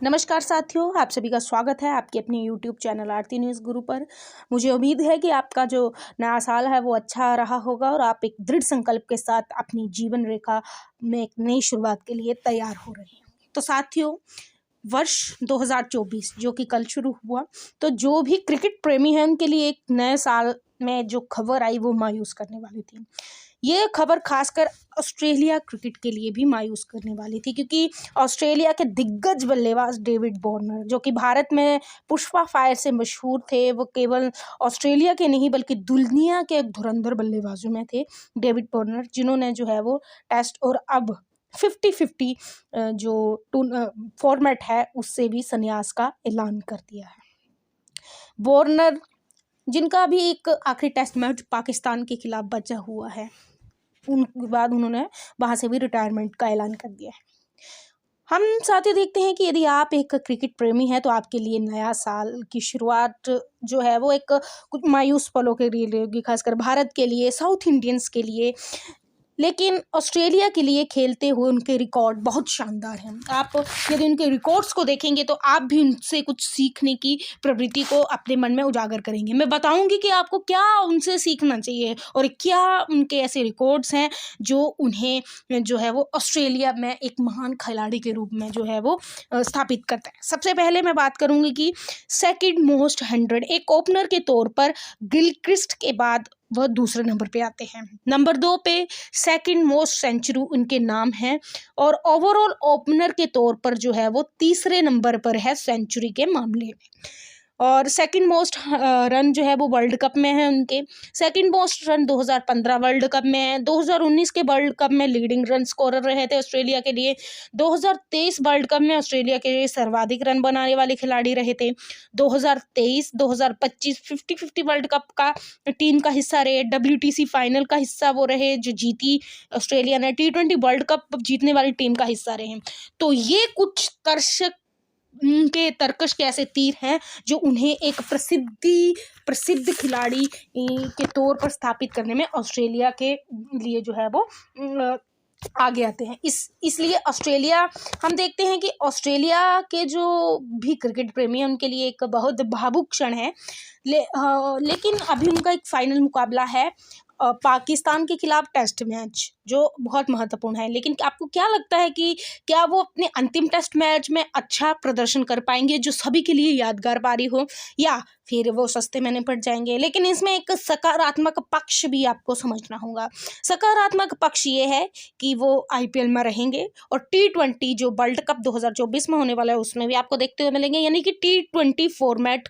नमस्कार साथियों, आप सभी का स्वागत है आपके अपने यूट्यूब चैनल आरती न्यूज़ गुरु पर। मुझे उम्मीद है कि आपका जो नया साल है वो अच्छा रहा होगा और आप एक दृढ़ संकल्प के साथ अपनी जीवन रेखा में एक नई शुरुआत के लिए तैयार हो रहे हैं। तो साथियों, वर्ष 2024 जो कि कल शुरू हुआ, तो जो भी क्रिकेट प्रेमी हैं उनके लिए एक नए साल में जो खबर आई वो मायूस करने वाली थी। ये खबर खासकर ऑस्ट्रेलिया क्रिकेट के लिए भी मायूस करने वाली थी, क्योंकि ऑस्ट्रेलिया के दिग्गज बल्लेबाज डेविड वार्नर, जो कि भारत में पुष्पा फायर से मशहूर थे, वो केवल ऑस्ट्रेलिया के नहीं बल्कि दुनिया के एक धुरंधर बल्लेबाजों में थे डेविड वार्नर, जिन्होंने जो है वो टेस्ट और अब 50-50 जो फॉर्मेट है उससे भी संन्यास का ऐलान कर दिया है। वार्नर, जिनका भी एक आखिरी टेस्ट मैच पाकिस्तान के खिलाफ बचा हुआ है, उनके बाद उन्होंने वहाँ से भी रिटायरमेंट का ऐलान कर दिया है। हम साथ ही देखते हैं कि यदि आप एक क्रिकेट प्रेमी हैं तो आपके लिए नया साल की शुरुआत जो है वो एक कुछ मायूस पलों के लिए रहेगी, खासकर भारत के लिए, साउथ इंडियंस के लिए। लेकिन ऑस्ट्रेलिया के लिए खेलते हुए उनके रिकॉर्ड बहुत शानदार हैं। आप यदि उनके रिकॉर्ड्स को देखेंगे तो आप भी उनसे कुछ सीखने की प्रवृत्ति को अपने मन में उजागर करेंगे। मैं बताऊंगी कि आपको क्या उनसे सीखना चाहिए और क्या उनके ऐसे रिकॉर्ड्स हैं जो उन्हें जो है वो ऑस्ट्रेलिया में एक महान खिलाड़ी के रूप में जो है वो स्थापित करता है। सबसे पहले मैं बात करूंगी कि सेकंड मोस्ट 100 एक ओपनर के तौर पर गिलक्रिस्ट के बाद वह दूसरे नंबर पे आते हैं। नंबर 2 पे सेकंड मोस्ट सेंचुरी उनके नाम है और ओवरऑल ओपनर के तौर पर जो है वो तीसरे नंबर पर है सेंचुरी के मामले में। और सेकंड मोस्ट रन जो है वो वर्ल्ड कप में है उनके। Second most run 2015 world cup में है। 2019 के वर्ल्ड कप में लीडिंग रन स्कोरर रहे थे ऑस्ट्रेलिया के लिए। 2023 वर्ल्ड कप में ऑस्ट्रेलिया के लिए सर्वाधिक रन बनाने वाले खिलाड़ी रहे थे। 2023 2025 50-50 वर्ल्ड कप का टीम का हिस्सा रहे। WTC फाइनल का हिस्सा वो रहे जो जीती ऑस्ट्रेलिया ने। T20 वर्ल्ड कप जीतने वाली टीम का हिस्सा रहे। तो ये कुछ उनके तर्कश के ऐसे तीर हैं जो उन्हें एक प्रसिद्ध खिलाड़ी के तौर पर स्थापित करने में ऑस्ट्रेलिया के लिए जो है वो आगे आते हैं। इसलिए ऑस्ट्रेलिया, हम देखते हैं कि ऑस्ट्रेलिया के जो भी क्रिकेट प्रेमी हैं उनके लिए एक बहुत भावुक क्षण है। लेकिन अभी उनका एक फाइनल मुकाबला है पाकिस्तान के खिलाफ टेस्ट मैच, जो बहुत महत्वपूर्ण है। लेकिन आपको क्या लगता है कि क्या वो अपने अंतिम टेस्ट मैच में अच्छा प्रदर्शन कर पाएंगे जो सभी के लिए यादगार पारी हो, या फिर वो सस्ते में निपट जाएंगे? लेकिन इसमें एक सकारात्मक पक्ष भी आपको समझना होगा। सकारात्मक पक्ष ये है कि वो IPL में रहेंगे और T20 जो वर्ल्ड कप 2024 में होने वाला है उसमें भी आपको देखते हुए मिलेंगे, यानी कि T20 फॉर्मेट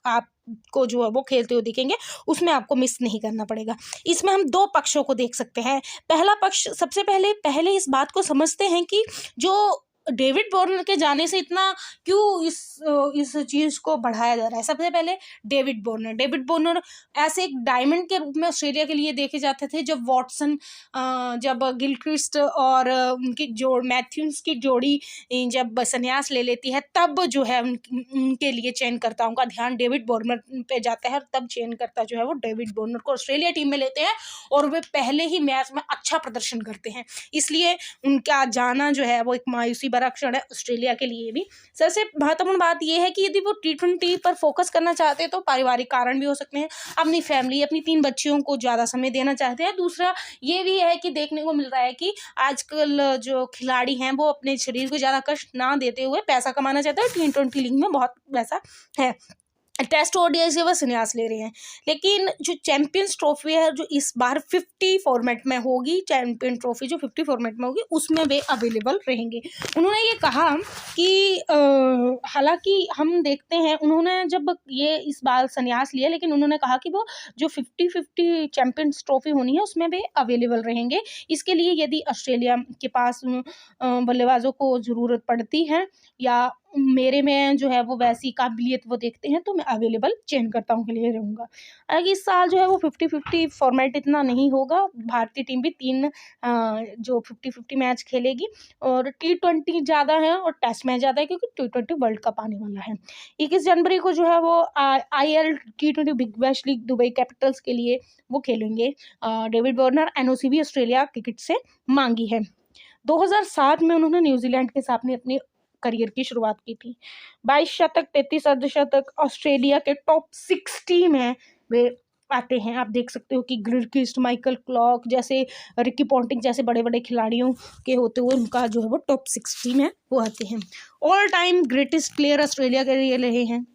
आपको जो है वो खेलते हुए दिखेंगे, उसमें आपको मिस नहीं करना पड़ेगा। इसमें हम दो पक्षों को देख सकते हैं। पहला पक्ष, सबसे पहले इस बात को समझते हैं कि जो डेविड वार्नर के जाने से इतना क्यों इस चीज़ को बढ़ाया जा रहा है। सबसे पहले डेविड वार्नर ऐसे एक डायमंड के रूप में ऑस्ट्रेलिया के लिए देखे जाते थे। जब वॉटसन, जब गिलक्रिस्ट और उनकी मैथ्यूज की जोड़ी जब संन्यास ले लेती है, तब जो है उनके लिए चयनकर्ताओं का ध्यान डेविड वार्नर पे जाता है और तब चयनकर्ता जो है वो डेविड वार्नर को ऑस्ट्रेलिया टीम में लेते हैं और वे पहले ही मैच में अच्छा प्रदर्शन करते हैं। इसलिए उनका जाना जो है वो एक मायूसी भरा क्षण है ऑस्ट्रेलिया के लिए भी। सबसे महत्वपूर्ण बात यह है कि यदि वो T20 पर फोकस करना चाहते हैं तो पारिवारिक कारण भी हो सकते हैं। अपनी फैमिली, अपनी 3 बच्चियों को ज़्यादा समय देना चाहते हैं। दूसरा ये भी है कि देखने को मिल रहा है कि आजकल जो खिलाड़ी हैं वो अपने शरीर को ज़्यादा कष्ट ना देते हुए पैसा कमाना चाहते हैं। T20 लीग में बहुत वैसा है। टेस्ट ODI से वह संन्यास ले रहे हैं। लेकिन जो चैंपियंस ट्रॉफी है जो इस बार 50 फॉर्मेट में होगी, चैंपियन ट्रॉफी जो 50 फॉर्मेट में होगी उसमें वे अवेलेबल रहेंगे। उन्होंने ये कहा कि हालांकि हम देखते हैं उन्होंने जब ये इस बार संन्यास लिया, लेकिन उन्होंने कहा कि वो जो 50-50 चैंपियंस ट्रॉफी होनी है उसमें वे अवेलेबल रहेंगे। इसके लिए यदि ऑस्ट्रेलिया के पास बल्लेबाजों को ज़रूरत पड़ती है या मेरे में जो है वो वैसी काबिलियत वो देखते हैं तो मैं अवेलेबल चयनकर्ताओं के लिए रहूँगा। हालांकि इस साल जो है वो 50-50 फॉर्मेट इतना नहीं होगा। भारतीय टीम भी 3 जो 50-50 मैच खेलेगी और T20 ज़्यादा है और टेस्ट मैच ज़्यादा है, क्योंकि T20 वर्ल्ड कप आने वाला है। 21 जनवरी को जो है वो IL T20 big bash league Dubai Capitals के लिए वो खेलेंगे। डेविड वार्नर NOC भी ऑस्ट्रेलिया क्रिकेट से मांगी है। 2007 में उन्होंने न्यूजीलैंड के सामने अपनी करियर की शुरुआत की थी। 22 शतक, 33 अर्धशतक ऑस्ट्रेलिया के टॉप 60 में वे आते हैं। आप देख सकते हो कि गिलक्रिस्ट, माइकल क्लार्क जैसे, रिकी पॉन्टिंग जैसे बड़े-बड़े खिलाड़ियों के होते हुए उनका जो है वो टॉप 60 में वो आते हैं। All time greatest player Australia के लिए रहे हैं।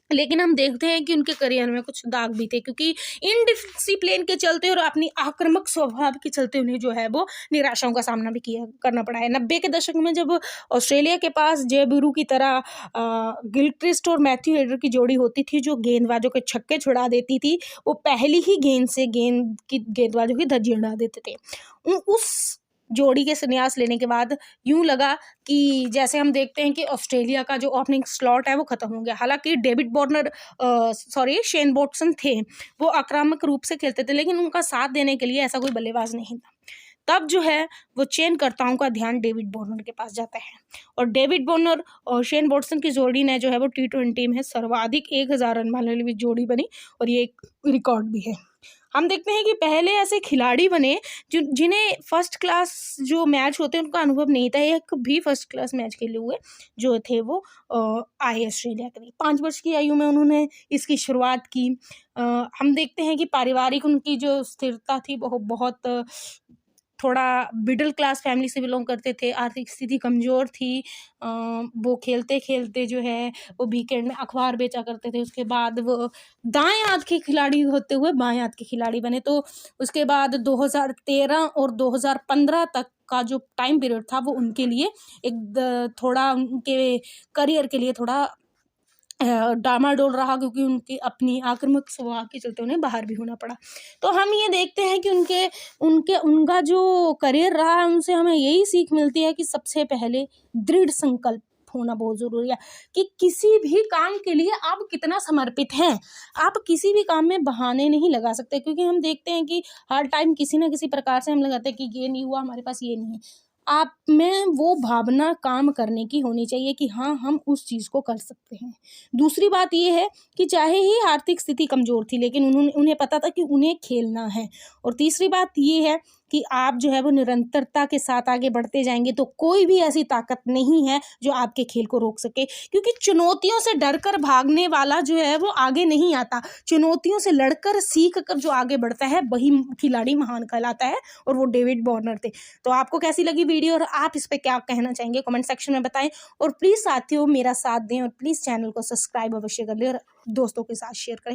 लेकिन हम देखते हैं कि उनके करियर में कुछ दाग भी थे, क्योंकि इनडिसिप्लिन के चलते और अपनी आक्रामक स्वभाव के चलते उन्हें जो है वो निराशाओं का सामना भी करना पड़ा है। 90 के दशक में जब ऑस्ट्रेलिया के पास जे बुरू की तरह गिलक्रिस्ट और मैथ्यू हेडर की जोड़ी होती थी जो गेंदबाजों के छक्के छुड़ा देती थी, वो पहली ही गेंद से गेंदबाजों की धज्जी उड़ा देते थे। उस जोड़ी के संन्यास लेने के बाद यूं लगा कि जैसे हम देखते हैं कि ऑस्ट्रेलिया का जो ओपनिंग स्लॉट है वो खत्म हो गया। हालांकि डेविड वार्नर शेन वॉटसन थे, वो आक्रामक रूप से खेलते थे, लेकिन उनका साथ देने के लिए ऐसा कोई बल्लेबाज नहीं था। तब जो है वो चयनकर्ताओं का ध्यान डेविड वार्नर के पास जाता है, और डेविड वार्नर और शेन वॉटसन की जोड़ी ने जो है वो T20 में सर्वाधिक 1000 रन मारने वाली जोड़ी बनी, और ये एक रिकॉर्ड भी है। हम देखते हैं कि पहले ऐसे खिलाड़ी बने जिन्हें फर्स्ट क्लास जो मैच होते हैं उनका अनुभव नहीं था। एक भी फर्स्ट क्लास मैच खेले हुए जो थे वो आए ऑस्ट्रेलिया के लिए। 5 वर्ष की आयु में उन्होंने इसकी शुरुआत की। हम देखते हैं कि पारिवारिक उनकी जो स्थिरता थी वो बहुत थोड़ा मिडिल क्लास फैमिली से बिलोंग करते थे, आर्थिक स्थिति कमज़ोर थी। वो खेलते-खेलते जो है वो वीकेंड में अखबार बेचा करते थे। उसके बाद वो दाएँ हाथ के खिलाड़ी होते हुए बाएँ हाथ के खिलाड़ी बने। तो उसके बाद 2013 और 2015 तक का जो टाइम पीरियड था वो उनके लिए थोड़ा उनके करियर के लिए थोड़ा डामाडोल रहा, क्योंकि उनकी अपनी आक्रामक स्वभाव के चलते उन्हें बाहर भी होना पड़ा। तो हम ये देखते हैं कि उनका जो करियर रहा है उनसे हमें यही सीख मिलती है कि सबसे पहले दृढ़ संकल्प होना बहुत ज़रूरी है, कि किसी भी काम के लिए आप कितना समर्पित हैं। आप किसी भी काम में बहाने नहीं लगा सकते, क्योंकि हम देखते हैं कि हर टाइम किसी न किसी प्रकार से हम लगाते हैं कि ये नहीं हुआ, हमारे पास ये नहीं है। आप में वो भावना काम करने की होनी चाहिए कि हाँ, हम उस चीज़ को कर सकते हैं। दूसरी बात ये है कि चाहे ही आर्थिक स्थिति कमज़ोर थी, लेकिन उन्हें पता था कि उन्हें खेलना है। और तीसरी बात ये है कि आप जो है वो निरंतरता के साथ आगे बढ़ते जाएँगे तो कोई भी ऐसी ताकत नहीं है जो आपके खेल को रोक सके, क्योंकि चुनौतियों से डरकर भागने वाला जो है वो आगे नहीं आता। चुनौतियों से लड़कर सीख कर जो आगे बढ़ता है वही खिलाड़ी महान कहलाता है, और वो डेविड वार्नर थे। तो आपको कैसी लगी वीडियो और आप इस पे क्या कहना चाहेंगे कमेंट सेक्शन में बताएं, और प्लीज़ साथियों मेरा साथ दें, और प्लीज़ चैनल को सब्सक्राइब अवश्य कर लें और दोस्तों के साथ शेयर करें।